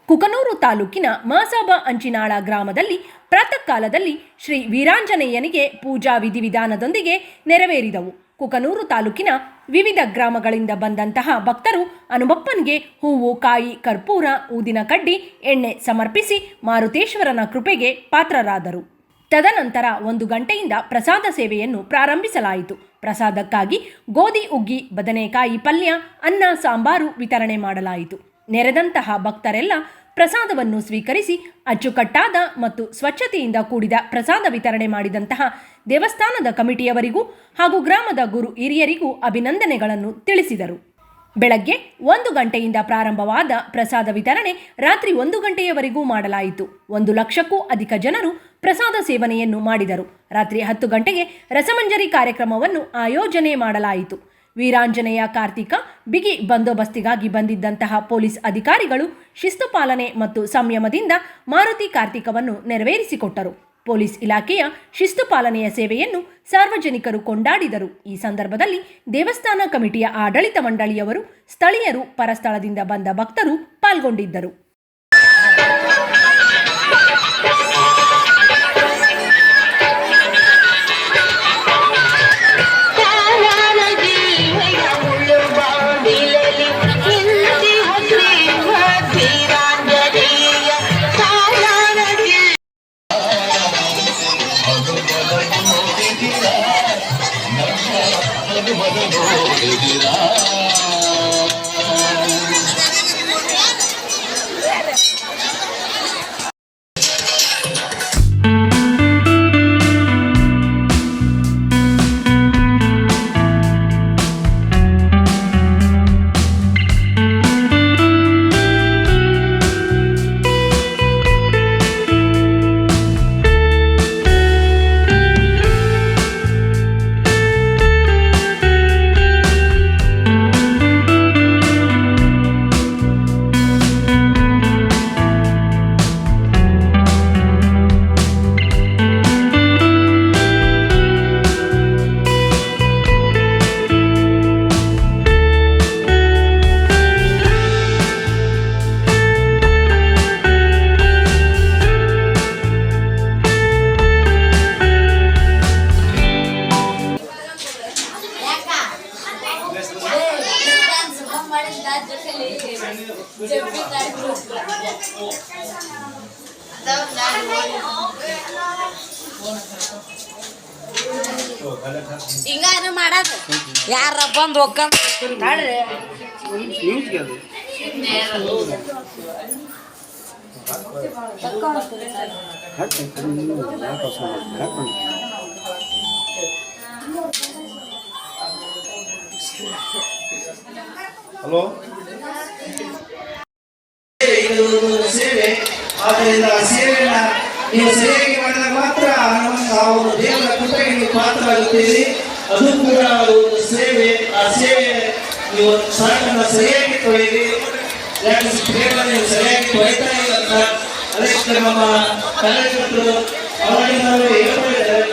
ಕುಕನೂರು ತಾಲೂಕಿನ ಮಾಸಾಬ ಅಂಚಿನಾಳ ಗ್ರಾಮದಲ್ಲಿ ಪ್ರಾತಃ ಕಾಲದಲ್ಲಿ ಶ್ರೀ ವೀರಾಂಜನೇಯನಿಗೆ ಪೂಜಾ ವಿಧಿವಿಧಾನದೊಂದಿಗೆ ನೆರವೇರಿದವು. ಕುಕನೂರು ತಾಲೂಕಿನ ವಿವಿಧ ಗ್ರಾಮಗಳಿಂದ ಬಂದಂತಹ ಭಕ್ತರು ಹನುಮಪ್ಪನಿಗೆ ಹೂವು, ಕಾಯಿ, ಕರ್ಪೂರ, ಊದಿನ ಕಡ್ಡಿ, ಎಣ್ಣೆ ಸಮರ್ಪಿಸಿ ಮಾರುತೇಶ್ವರನ ಕೃಪೆಗೆ ಪಾತ್ರರಾದರು. ತದನಂತರ 1 ಗಂಟೆಯಿಂದ ಪ್ರಸಾದ ಸೇವೆಯನ್ನು ಪ್ರಾರಂಭಿಸಲಾಯಿತು. ಪ್ರಸಾದಕ್ಕಾಗಿ ಗೋಧಿ ಹುಗ್ಗಿ, ಬದನೆಕಾಯಿ ಪಲ್ಯ, ಅನ್ನ, ಸಾಂಬಾರು ವಿತರಣೆ ಮಾಡಲಾಯಿತು. ನೆರೆದಂತಹ ಭಕ್ತರೆಲ್ಲ ಪ್ರಸಾದವನ್ನು ಸ್ವೀಕರಿಸಿ ಅಚ್ಚುಕಟ್ಟಾದ ಮತ್ತು ಸ್ವಚ್ಛತೆಯಿಂದ ಕೂಡಿದ ಪ್ರಸಾದ ವಿತರಣೆ ಮಾಡಿದಂತಹ ದೇವಸ್ಥಾನದ ಕಮಿಟಿಯವರಿಗೂ ಹಾಗೂ ಗ್ರಾಮದ ಗುರು ಹಿರಿಯರಿಗೂ ಅಭಿನಂದನೆಗಳನ್ನು ತಿಳಿಸಿದರು. ಬೆಳಗ್ಗೆ 1 ಗಂಟೆಯಿಂದ ಪ್ರಾರಂಭವಾದ ಪ್ರಸಾದ ವಿತರಣೆ ರಾತ್ರಿ 1 ಗಂಟೆಯವರೆಗೂ ಮಾಡಲಾಯಿತು. 1 ಲಕ್ಷಕ್ಕೂ ಅಧಿಕ ಜನರು ಪ್ರಸಾದ ಸೇವನೆಯನ್ನು ಮಾಡಿದರು. ರಾತ್ರಿ 10 ಗಂಟೆಗೆ ರಸಮಂಜರಿ ಕಾರ್ಯಕ್ರಮವನ್ನು ಆಯೋಜನೆ ಮಾಡಲಾಯಿತು. ವೀರಾಂಜನೇಯ ಕಾರ್ತಿಕ ಬಿಗಿ ಬಂದೋಬಸ್ತಿಗಾಗಿ ಬಂದಿದ್ದಂತಹ ಪೊಲೀಸ್ ಅಧಿಕಾರಿಗಳು ಶಿಸ್ತು ಪಾಲನೆ ಮತ್ತು ಸಂಯಮದಿಂದ ಮಾರುತಿ ಕಾರ್ತಿಕವನ್ನು ನೆರವೇರಿಸಿಕೊಟ್ಟರು. ಪೊಲೀಸ್ ಇಲಾಖೆಯ ಶಿಸ್ತು ಪಾಲನೆಯ ಸೇವೆಯನ್ನು ಸಾರ್ವಜನಿಕರು ಕೊಂಡಾಡಿದರು. ಈ ಸಂದರ್ಭದಲ್ಲಿ ದೇವಸ್ಥಾನ ಕಮಿಟಿಯ ಆಡಳಿತ ಮಂಡಳಿಯವರು, ಸ್ಥಳೀಯರು, ಪರಸ್ಥಳದಿಂದ ಬಂದ ಭಕ್ತರು ಪಾಲ್ಗೊಂಡಿದ್ದರು. ಹಿಂಗಾರು ಮಾಡದ ಯಾರ ಬಂದು ಹೋಗ್ತಾಡ್ರಿ ಹಲೋ, ಸೇವೆ. ಆದ್ದರಿಂದ ಸೇವೆಯನ್ನ ನೀವು ಸರಿಯಾಗಿ ಮಾಡಿದಾಗ ಮಾತ್ರ ನಾವು ದೇವರ ಕೃಪೆಗೆ ನೀವು ಪಾತ್ರರಾಗುತ್ತೀರಿ. ಅದು ಕೂಡ ಒಂದು ಸೇವೆ. ಆ ಸೇವೆ ನೀವು ಸಾಕನ್ನ ಸರಿಯಾಗಿ ತೊಳೆಯಿರಿ. ಯಾಕೆ ನೀವು ಸರಿಯಾಗಿ ತೊಳಿತಾ ಇಲ್ಲ ಅಂತ ಅದಕ್ಕೆ ನಮ್ಮ ಕಾರ್ಯಕರ್ತರು ಅವರಿಗೆ ನಾವು ಹೇಳ್ತಾ ಇದ್ದಾರೆ.